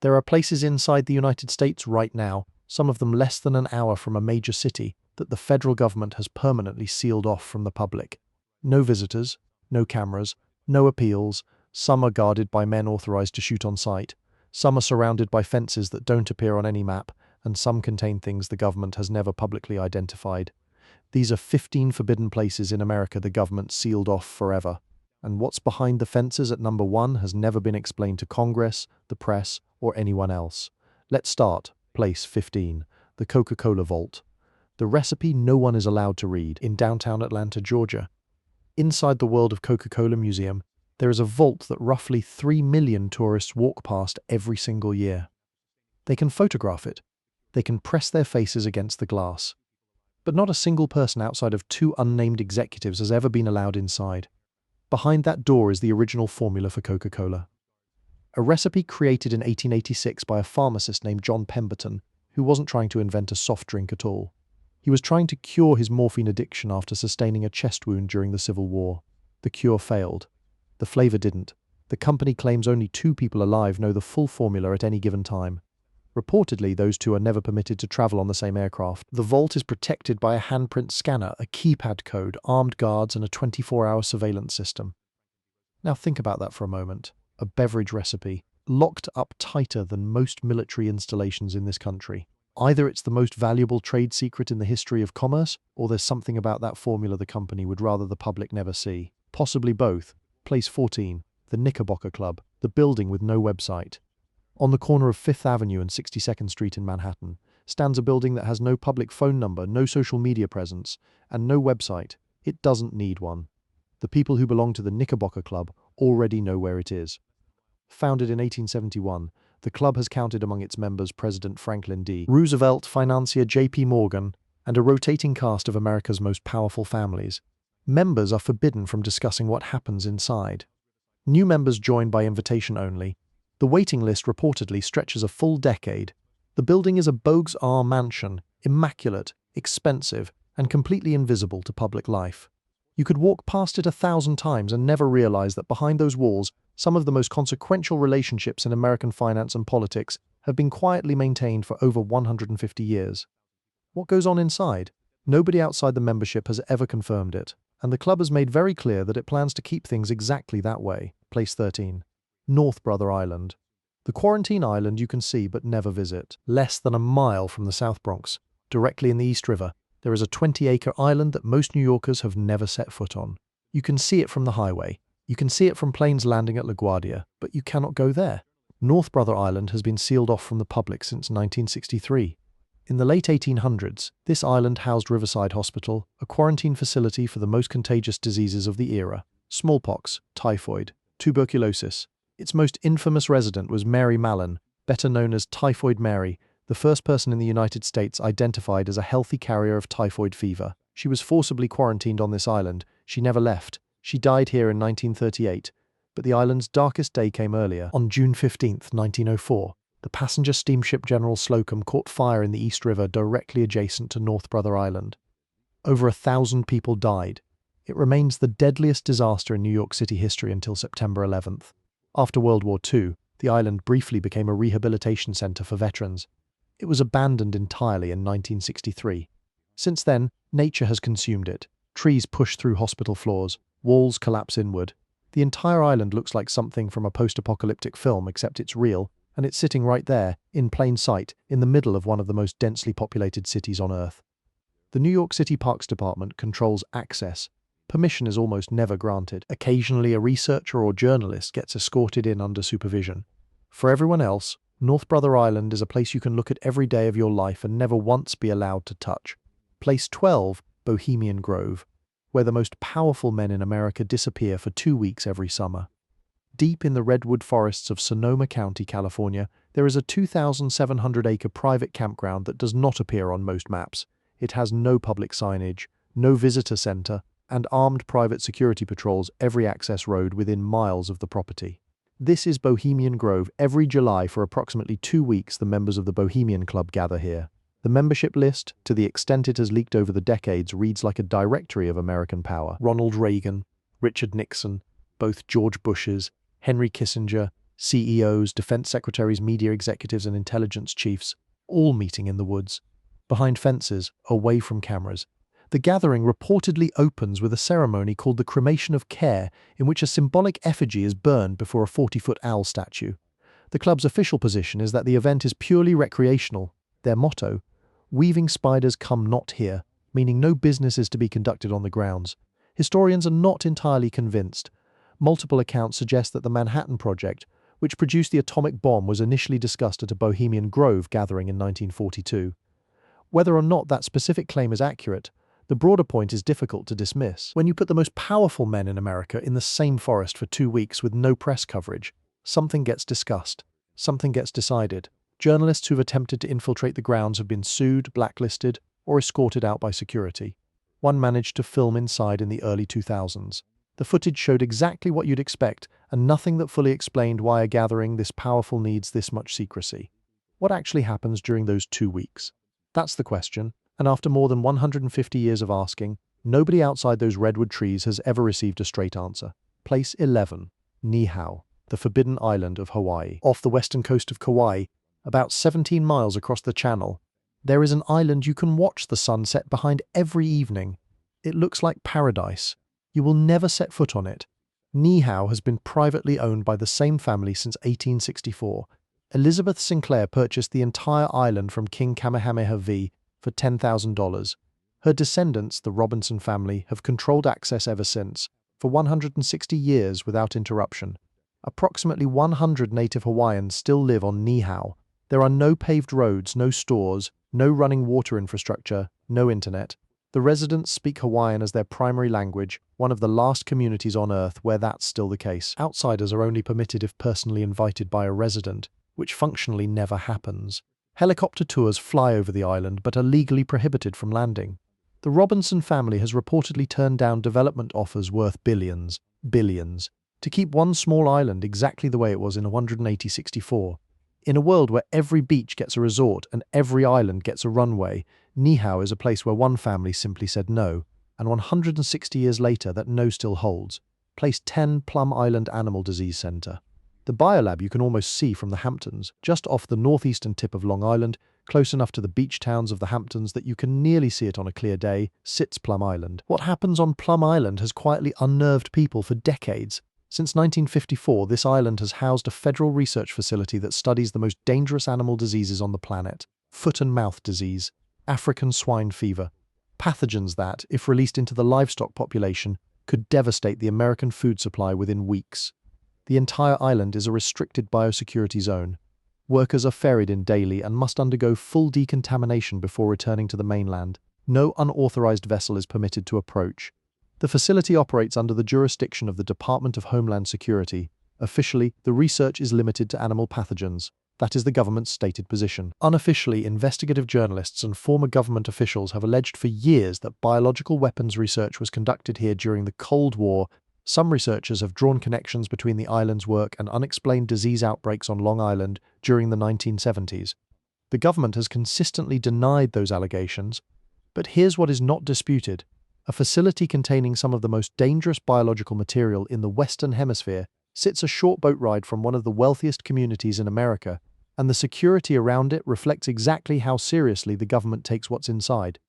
There are places inside the United States right now, some of them less than an hour from a major city, that the federal government has permanently sealed off from the public. No visitors, no cameras, no appeals. Some are guarded by men authorized to shoot on sight. Some are surrounded by fences that don't appear on any map, and some contain things the government has never publicly identified. These are 15 forbidden places in America the government sealed off forever. And what's behind the fences at number 1 has never been explained to Congress, the press, or anyone else. Let's start. Place 15. The Coca-Cola Vault. The recipe no one is allowed to read in downtown Atlanta, Georgia. Inside the World of Coca-Cola Museum, there is a vault that roughly 3 million tourists walk past every single year. They can photograph it. They can press their faces against the glass. But not a single person outside of 2 unnamed executives has ever been allowed inside. Behind that door is the original formula for Coca-Cola. A recipe created in 1886 by a pharmacist named John Pemberton, who wasn't trying to invent a soft drink at all. He was trying to cure his morphine addiction after sustaining a chest wound during the Civil War. The cure failed. The flavor didn't. The company claims only 2 people alive know the full formula at any given time. Reportedly, those 2 are never permitted to travel on the same aircraft. The vault is protected by a handprint scanner, a keypad code, armed guards, and a 24-hour surveillance system. Now think about that for a moment. A beverage recipe, locked up tighter than most military installations in this country. Either it's the most valuable trade secret in the history of commerce, or there's something about that formula the company would rather the public never see. Possibly both. Place 14. The Knickerbocker Club, the building with no website. On the corner of 5th Avenue and 62nd Street in Manhattan stands a building that has no public phone number, no social media presence, and no website. It doesn't need one. The people who belong to the Knickerbocker Club already know where it is. Founded in 1871, the club has counted among its members President Franklin D. Roosevelt, financier J.P. Morgan, and a rotating cast of America's most powerful families. Members are forbidden from discussing what happens inside. New members join by invitation only. The waiting list reportedly stretches a full decade. The building is a Bogues R mansion, immaculate, expensive, and completely invisible to public life. You could walk past it 1,000 times and never realize that behind those walls, some of the most consequential relationships in American finance and politics have been quietly maintained for over 150 years. What goes on inside? Nobody outside the membership has ever confirmed it, and the club has made very clear that it plans to keep things exactly that way. Place 13. North Brother Island. The quarantine island you can see but never visit. Less than a mile from the South Bronx, directly in the East River, there is a 20-acre island that most New Yorkers have never set foot on. You can see it from the highway. You can see it from planes landing at LaGuardia, but you cannot go there. North Brother Island has been sealed off from the public since 1963. In the late 1800s, this island housed Riverside Hospital, a quarantine facility for the most contagious diseases of the era: smallpox, typhoid, tuberculosis. Its most infamous resident was Mary Mallon, better known as Typhoid Mary, the first person in the United States identified as a healthy carrier of typhoid fever. She was forcibly quarantined on this island. She never left. She died here in 1938, but the island's darkest day came earlier. On June 15, 1904, the passenger steamship General Slocum caught fire in the East River directly adjacent to North Brother Island. Over 1,000 people died. It remains the deadliest disaster in New York City history until September 11th. After World War II, the island briefly became a rehabilitation center for veterans. It was abandoned entirely in 1963. Since then, nature has consumed it. Trees push through hospital floors. Walls collapse inward. The entire island looks like something from a post-apocalyptic film, except it's real, and it's sitting right there, in plain sight, in the middle of one of the most densely populated cities on Earth. The New York City Parks Department controls access. Permission is almost never granted. Occasionally, a researcher or journalist gets escorted in under supervision. For everyone else, North Brother Island is a place you can look at every day of your life and never once be allowed to touch. Place 12, Bohemian Grove, where the most powerful men in America disappear for 2 weeks every summer. Deep in the redwood forests of Sonoma County, California, there is a 2,700-acre private campground that does not appear on most maps. It has no public signage, no visitor center, and armed private security patrols every access road within miles of the property. This is Bohemian Grove. Every July for approximately 2 weeks, the members of the Bohemian Club gather here. The membership list, to the extent it has leaked over the decades, reads like a directory of American power. Ronald Reagan, Richard Nixon, both George Bushes, Henry Kissinger, CEOs, defense secretaries, media executives, and intelligence chiefs, all meeting in the woods, behind fences, away from cameras. The gathering reportedly opens with a ceremony called the Cremation of Care, in which a symbolic effigy is burned before a 40-foot owl statue. The club's official position is that the event is purely recreational. Their motto, "Weaving spiders come not here," meaning no business is to be conducted on the grounds. Historians are not entirely convinced. Multiple accounts suggest that the Manhattan Project, which produced the atomic bomb, was initially discussed at a Bohemian Grove gathering in 1942. Whether or not that specific claim is accurate, the broader point is difficult to dismiss. When you put the most powerful men in America in the same forest for 2 weeks with no press coverage, something gets discussed, something gets decided. Journalists who've attempted to infiltrate the grounds have been sued, blacklisted, or escorted out by security. One managed to film inside in the early 2000s. The footage showed exactly what you'd expect, and nothing that fully explained why a gathering this powerful needs this much secrecy. What actually happens during those 2 weeks? That's the question, and after more than 150 years of asking, nobody outside those redwood trees has ever received a straight answer. Place 11, Niihau, the Forbidden Island of Hawaii. Off the western coast of Kauai, about 17 miles across the channel, there is an island you can watch the sun set behind every evening. It looks like paradise. You will never set foot on it. Niihau has been privately owned by the same family since 1864. Elizabeth Sinclair purchased the entire island from King Kamehameha V for $10,000. Her descendants, the Robinson family, have controlled access ever since, for 160 years without interruption. Approximately 100 native Hawaiians still live on Niihau. There are no paved roads, no stores, no running water infrastructure, no internet. The residents speak Hawaiian as their primary language, one of the last communities on Earth where that's still the case. Outsiders are only permitted if personally invited by a resident, which functionally never happens. Helicopter tours fly over the island but are legally prohibited from landing. The Robinson family has reportedly turned down development offers worth billions, to keep one small island exactly the way it was in 180-64. In a world where every beach gets a resort and every island gets a runway, Niihau is a place where one family simply said no, and 160 years later that no still holds. Place 10, Plum Island Animal Disease Center. The biolab you can almost see from the Hamptons, just off the northeastern tip of Long Island, close enough to the beach towns of the Hamptons that you can nearly see it on a clear day, sits Plum Island. What happens on Plum Island has quietly unnerved people for decades. Since 1954, this island has housed a federal research facility that studies the most dangerous animal diseases on the planet: foot and mouth disease, African swine fever, pathogens that, if released into the livestock population, could devastate the American food supply within weeks. The entire island is a restricted biosecurity zone. Workers are ferried in daily and must undergo full decontamination before returning to the mainland. No unauthorized vessel is permitted to approach. The facility operates under the jurisdiction of the Department of Homeland Security. Officially, the research is limited to animal pathogens. That is the government's stated position. Unofficially, investigative journalists and former government officials have alleged for years that biological weapons research was conducted here during the Cold War. Some researchers have drawn connections between the island's work and unexplained disease outbreaks on Long Island during the 1970s. The government has consistently denied those allegations, but here's what is not disputed. A facility containing some of the most dangerous biological material in the Western Hemisphere sits a short boat ride from one of the wealthiest communities in America, and the security around it reflects exactly how seriously the government takes what's inside.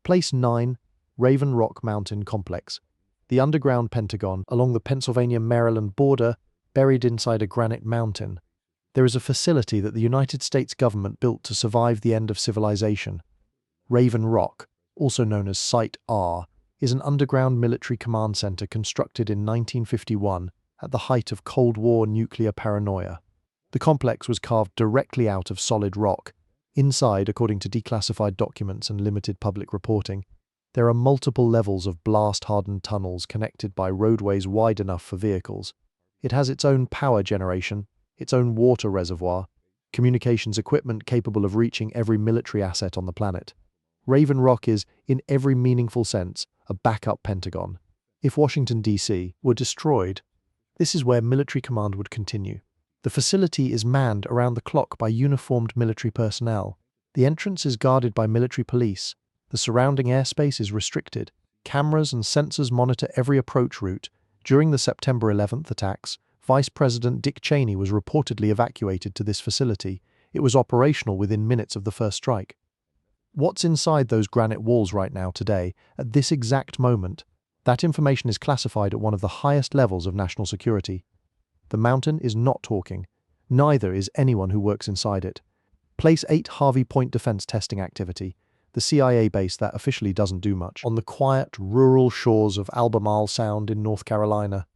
Place 9, Raven Rock Mountain Complex. The underground Pentagon along the Pennsylvania-Maryland border, buried inside a granite mountain. There is a facility that the United States government built to survive the end of civilization. Raven Rock, also known as Site R, is an underground military command center constructed in 1951 at the height of Cold War nuclear paranoia. The complex was carved directly out of solid rock. Inside, according to declassified documents and limited public reporting, there are multiple levels of blast-hardened tunnels connected by roadways wide enough for vehicles. It has its own power generation, its own water reservoir, communications equipment capable of reaching every military asset on the planet. Raven Rock is, in every meaningful sense, a backup Pentagon. If Washington, D.C. were destroyed, this is where military command would continue. The facility is manned around the clock by uniformed military personnel. The entrance is guarded by military police. The surrounding airspace is restricted. Cameras and sensors monitor every approach route. During the September 11th attacks, Vice President Dick Cheney was reportedly evacuated to this facility. It was operational within minutes of the first strike. What's inside those granite walls right now today, at this exact moment? That information is classified at one of the highest levels of national security. The mountain is not talking. Neither is anyone who works inside it. Place 8 Harvey Point Defense Testing Activity, the CIA base that officially doesn't do much. On the quiet, rural shores of Albemarle Sound in North Carolina,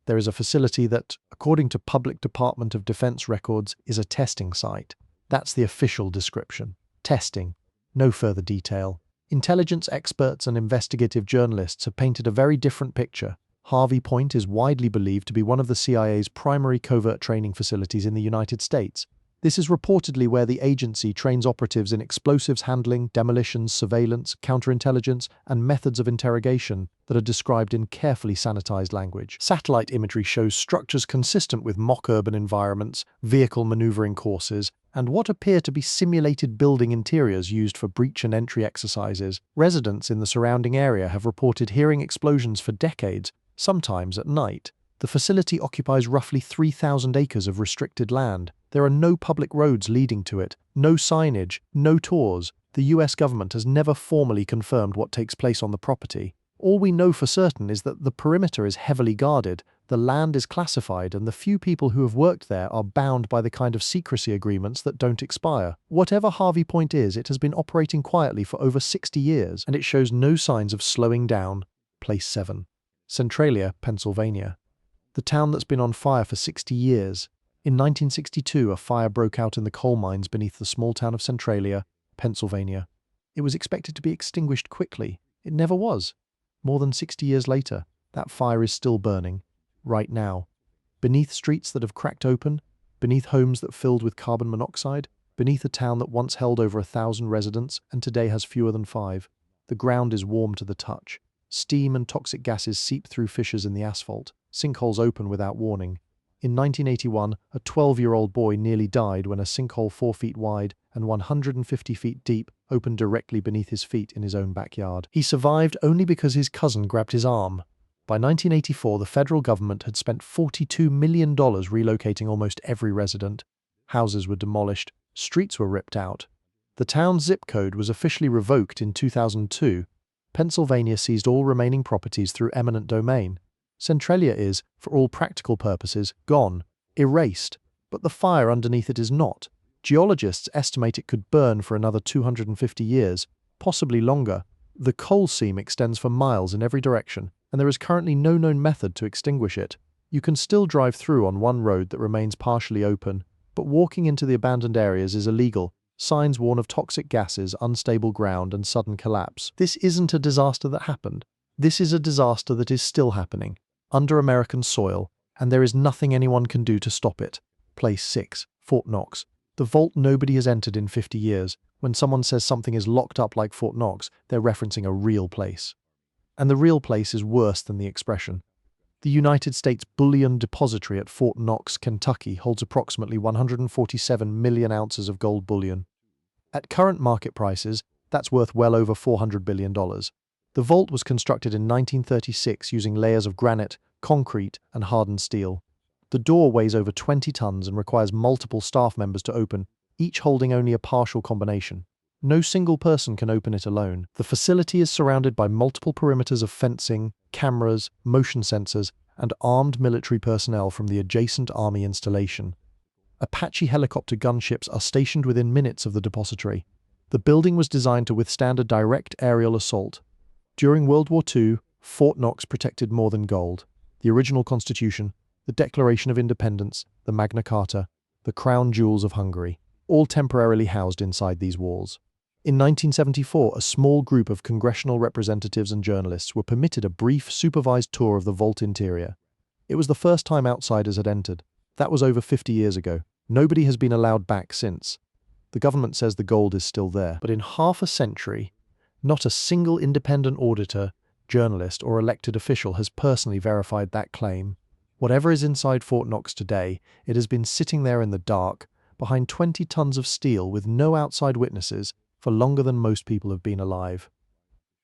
there is a facility that, according to Public Department of Defense records, is a testing site. That's the official description. Testing. No further detail. Intelligence experts and investigative journalists have painted a very different picture. Harvey Point is widely believed to be one of the CIA's primary covert training facilities in the United States. This is reportedly where the agency trains operatives in explosives handling, demolitions, surveillance, counterintelligence, and methods of interrogation that are described in carefully sanitized language. Satellite imagery shows structures consistent with mock urban environments, vehicle maneuvering courses, and what appear to be simulated building interiors used for breach and entry exercises. Residents in the surrounding area have reported hearing explosions for decades, sometimes at night. The facility occupies roughly 3,000 acres of restricted land. There are no public roads leading to it, no signage, no tours. The US government has never formally confirmed what takes place on the property. All we know for certain is that the perimeter is heavily guarded, the land is classified, and the few people who have worked there are bound by the kind of secrecy agreements that don't expire. Whatever Harvey Point is, it has been operating quietly for over 60 years, and it shows no signs of slowing down. Place 7. Centralia, Pennsylvania. The town that's been on fire for 60 years. In 1962, a fire broke out in the coal mines beneath the small town of Centralia, Pennsylvania. It was expected to be extinguished quickly. It never was. More than 60 years later, that fire is still burning, right now. Beneath streets that have cracked open, beneath homes that filled with carbon monoxide, beneath a town that once held over 1,000 residents and today has fewer than 5. The ground is warm to the touch. Steam and toxic gases seep through fissures in the asphalt. Sinkholes open without warning. In 1981, a 12-year-old boy nearly died when a sinkhole 4 feet wide and 150 feet deep opened directly beneath his feet in his own backyard. He survived only because his cousin grabbed his arm. By 1984, the federal government had spent $42 million relocating almost every resident. Houses were demolished, streets were ripped out. The town's zip code was officially revoked in 2002. Pennsylvania seized all remaining properties through eminent domain. Centralia is, for all practical purposes, gone, erased, but the fire underneath it is not. Geologists estimate it could burn for another 250 years, possibly longer. The coal seam extends for miles in every direction, and there is currently no known method to extinguish it. You can still drive through on one road that remains partially open, but walking into the abandoned areas is illegal. Signs warn of toxic gases, unstable ground, and sudden collapse. This isn't a disaster that happened. This is a disaster that is still happening, under American soil, and there is nothing anyone can do to stop it. Place 6, Fort Knox. The vault nobody has entered in 50 years. When someone says something is locked up like Fort Knox, they're referencing a real place. And the real place is worse than the expression. The United States Bullion Depository at Fort Knox, Kentucky holds approximately 147 million ounces of gold bullion. At current market prices, that's worth well over $400 billion. The vault was constructed in 1936 using layers of granite, concrete, and hardened steel. The door weighs over 20 tons and requires multiple staff members to open, each holding only a partial combination. No single person can open it alone. The facility is surrounded by multiple perimeters of fencing, cameras, motion sensors, and armed military personnel from the adjacent Army installation. Apache helicopter gunships are stationed within minutes of the depository. The building was designed to withstand a direct aerial assault. During World War II, Fort Knox protected more than gold. The original Constitution, the Declaration of Independence, the Magna Carta, the crown jewels of Hungary, all temporarily housed inside these walls. In 1974, a small group of congressional representatives and journalists were permitted a brief, supervised tour of the vault interior. It was the first time outsiders had entered. That was over 50 years ago. Nobody has been allowed back since. The government says the gold is still there. But in half a century, not a single independent auditor, journalist, or elected official has personally verified that claim. Whatever is inside Fort Knox today, it has been sitting there in the dark, behind 20 tons of steel with no outside witnesses, for longer than most people have been alive.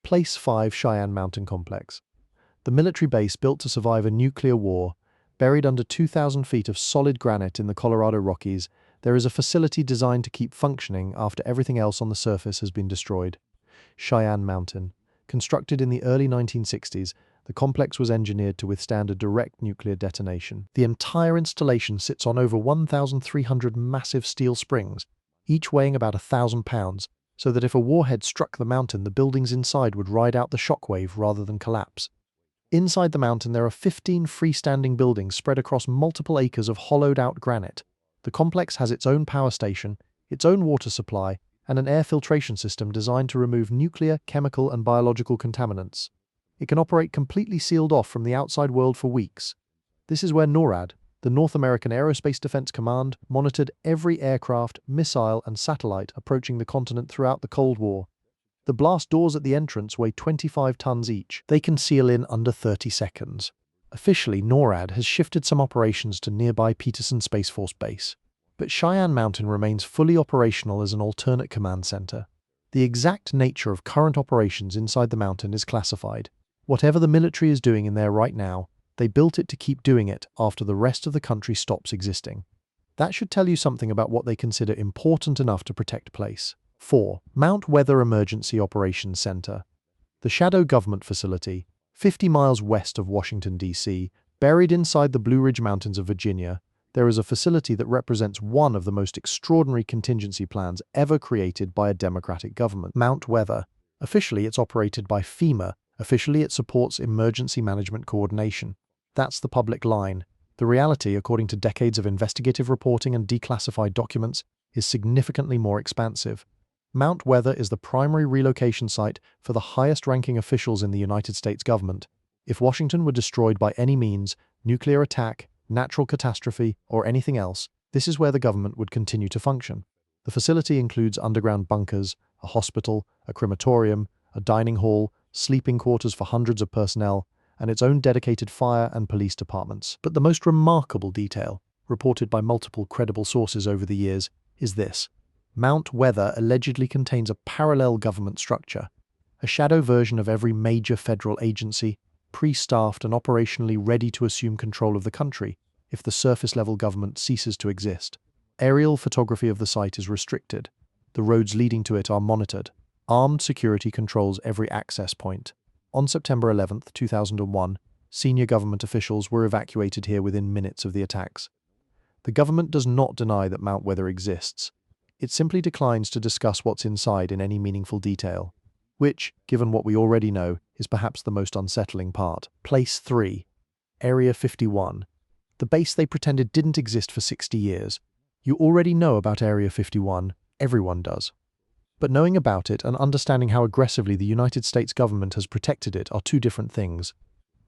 Place 5 Cheyenne Mountain Complex. The military base built to survive a nuclear war, Buried under 2,000 feet of solid granite in the Colorado Rockies, there is a facility designed to keep functioning after everything else on the surface has been destroyed. Cheyenne Mountain. Constructed in the early 1960s, the complex was engineered to withstand a direct nuclear detonation. The entire installation sits on over 1,300 massive steel springs, each weighing about 1,000 pounds, so that if a warhead struck the mountain, the buildings inside would ride out the shockwave rather than collapse. Inside the mountain, there are 15 freestanding buildings spread across multiple acres of hollowed-out granite. The complex has its own power station, its own water supply, and an air filtration system designed to remove nuclear, chemical, and biological contaminants. It can operate completely sealed off from the outside world for weeks. This is where NORAD, the North American Aerospace Defense Command, monitored every aircraft, missile, and satellite approaching the continent throughout the Cold War. The blast doors at the entrance weigh 25 tons each. They can seal in under 30 seconds. Officially, NORAD has shifted some operations to nearby Peterson Space Force Base. But Cheyenne Mountain remains fully operational as an alternate command center. The exact nature of current operations inside the mountain is classified. Whatever the military is doing in there right now, they built it to keep doing it after the rest of the country stops existing. That should tell you something about what they consider important enough to protect place. 4. Mount Weather Emergency Operations Center. The Shadow Government Facility, 50 miles west of Washington, D.C., buried inside the Blue Ridge Mountains of Virginia, there is a facility that represents one of the most extraordinary contingency plans ever created by a democratic government. Mount Weather. Officially, it's operated by FEMA. Officially, it supports emergency management coordination. That's the public line. The reality, according to decades of investigative reporting and declassified documents, is significantly more expansive. Mount Weather is the primary relocation site for the highest-ranking officials in the United States government. If Washington were destroyed by any means, nuclear attack, natural catastrophe, or anything else, this is where the government would continue to function. The facility includes underground bunkers, a hospital, a crematorium, a dining hall, sleeping quarters for hundreds of personnel, and its own dedicated fire and police departments. But the most remarkable detail, reported by multiple credible sources over the years, is this. Mount Weather allegedly contains a parallel government structure, a shadow version of every major federal agency, pre-staffed and operationally ready to assume control of the country if the surface-level government ceases to exist. Aerial photography of the site is restricted. The roads leading to it are monitored. Armed security controls every access point. On September 11, 2001, senior government officials were evacuated here within minutes of the attacks. The government does not deny that Mount Weather exists. It simply declines to discuss what's inside in any meaningful detail, which, given what we already know, is perhaps the most unsettling part. Place 3. Area 51. The base they pretended didn't exist for 60 years. You already know about Area 51, everyone does. But knowing about it and understanding how aggressively the United States government has protected it are two different things.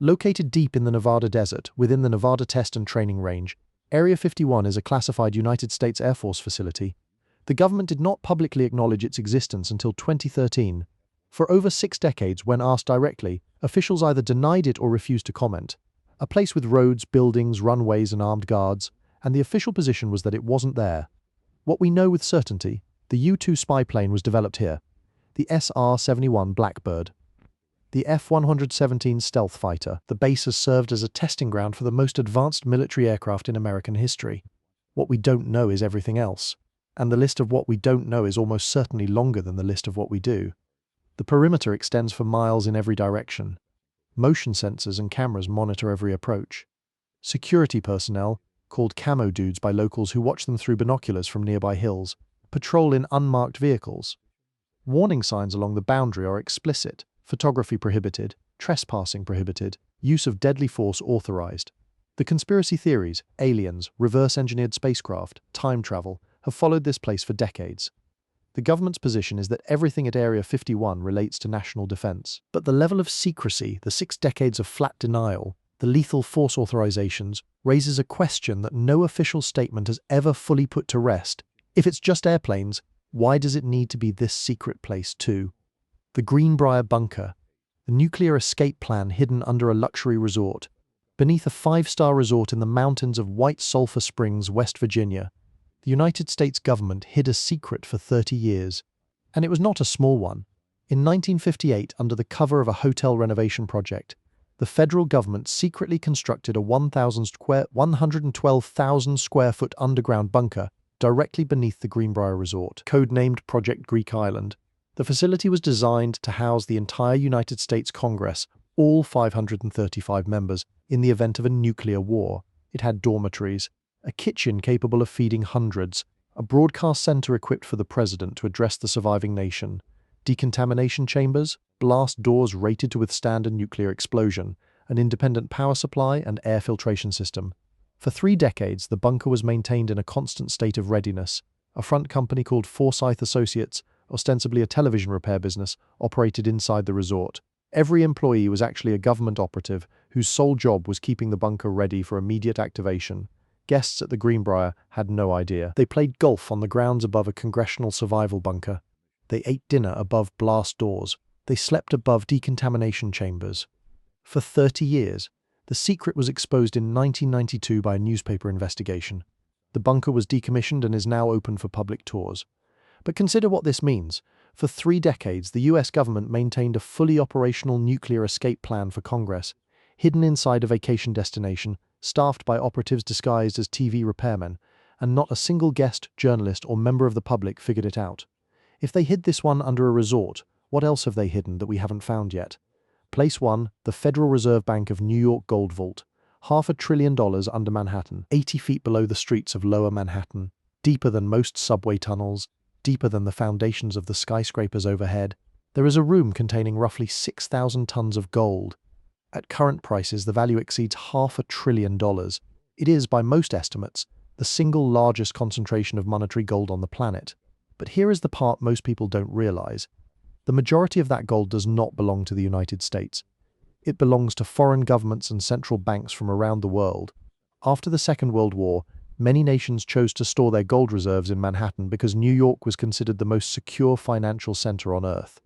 Located deep in the Nevada desert, within the Nevada Test and Training Range, Area 51 is a classified United States Air Force facility. The government did not publicly acknowledge its existence until 2013. For over 6 decades, when asked directly, officials either denied it or refused to comment. A place with roads, buildings, runways, and armed guards, and the official position was that it wasn't there. What we know with certainty, the U-2 spy plane was developed here, the SR-71 Blackbird, the F-117 stealth fighter. The base has served as a testing ground for the most advanced military aircraft in American history. What we don't know is everything else, and the list of what we don't know is almost certainly longer than the list of what we do. The perimeter extends for miles in every direction. Motion sensors and cameras monitor every approach. Security personnel, called camo dudes by locals who watch them through binoculars from nearby hills, patrol in unmarked vehicles. Warning signs along the boundary are explicit: photography prohibited, trespassing prohibited, use of deadly force authorized. The conspiracy theories, aliens, reverse-engineered spacecraft, time travel, have followed this place for decades. The government's position is that everything at Area 51 relates to national defense. But the level of secrecy, the 6 decades of flat denial, the lethal force authorizations, raises a question that no official statement has ever fully put to rest. If it's just airplanes, why does it need to be this secret place too? The Greenbrier Bunker, the nuclear escape plan hidden under a luxury resort, beneath a 5-star resort in the mountains of White Sulphur Springs, West Virginia. The United States government hid a secret for 30 years, and it was not a small one. In 1958, under the cover of a hotel renovation project, The federal government secretly constructed a 112,000 square foot underground bunker directly beneath the Greenbrier Resort, codenamed Project Greek Island. The facility was designed to house the entire United States Congress, all 535 members, in the event of a nuclear war. It had dormitories, a kitchen capable of feeding hundreds, a broadcast center equipped for the president to address the surviving nation, decontamination chambers, blast doors rated to withstand a nuclear explosion, an independent power supply and air filtration system. For 3 decades, the bunker was maintained in a constant state of readiness. A front company called Forsyth Associates, ostensibly a television repair business, operated inside the resort. Every employee was actually a government operative whose sole job was keeping the bunker ready for immediate activation. Guests at the Greenbrier had no idea. They played golf on the grounds above a congressional survival bunker. They ate dinner above blast doors. They slept above decontamination chambers. For 30 years, the secret was exposed in 1992 by a newspaper investigation. The bunker was decommissioned and is now open for public tours. But consider what this means. For 3 decades, the US government maintained a fully operational nuclear escape plan for Congress, hidden inside a vacation destination, staffed by operatives disguised as TV repairmen, and not a single guest, journalist, or member of the public figured it out. If they hid this one under a resort, what else have they hidden that we haven't found yet? Place 1, the Federal Reserve Bank of New York Gold Vault. $500 billion under Manhattan, 80 feet below the streets of Lower Manhattan, deeper than most subway tunnels, deeper than the foundations of the skyscrapers overhead. There is a room containing roughly 6,000 tons of gold. At current prices, the value exceeds $500 billion. It is, by most estimates, the single largest concentration of monetary gold on the planet. But here is the part most people don't realize. The majority of that gold does not belong to the United States. It belongs to foreign governments and central banks from around the world. After the Second World War, many nations chose to store their gold reserves in Manhattan because New York was considered the most secure financial center on Earth.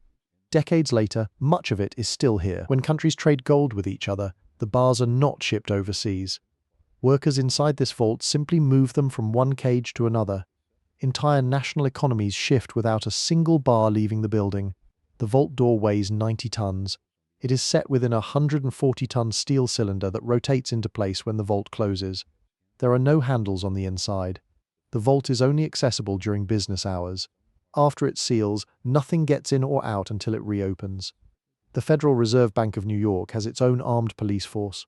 Decades later, much of it is still here. When countries trade gold with each other, the bars are not shipped overseas. Workers inside this vault simply move them from one cage to another. Entire national economies shift without a single bar leaving the building. The vault door weighs 90 tons. It is set within a 140-ton steel cylinder that rotates into place when the vault closes. There are no handles on the inside. The vault is only accessible during business hours. After it seals, nothing gets in or out until it reopens. The Federal Reserve Bank of New York has its own armed police force.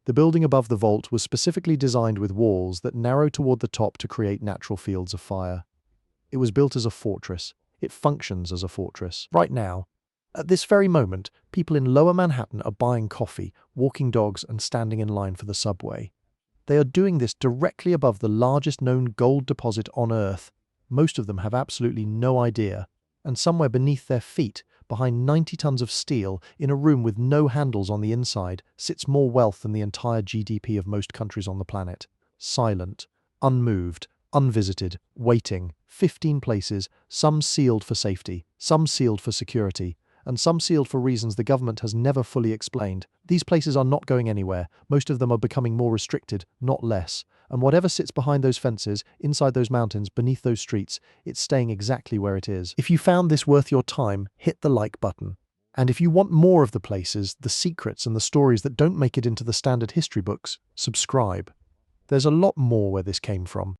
The building above the vault was specifically designed with walls that narrow toward the top to create natural fields of fire. It was built as a fortress. It functions as a fortress. Right now, at this very moment, people in Lower Manhattan are buying coffee, walking dogs, and standing in line for the subway. They are doing this directly above the largest known gold deposit on Earth. Most of them have absolutely no idea. And somewhere beneath their feet, behind 90 tons of steel, in a room with no handles on the inside, sits more wealth than the entire GDP of most countries on the planet. Silent, unmoved, unvisited, waiting, 15 places, some sealed for safety, some sealed for security, and some sealed for reasons the government has never fully explained. These places are not going anywhere. Most of them are becoming more restricted, not less. And whatever sits behind those fences, inside those mountains, beneath those streets, it's staying exactly where it is. If you found this worth your time, hit the like button. And if you want more of the places, the secrets, and the stories that don't make it into the standard history books, subscribe. There's a lot more where this came from.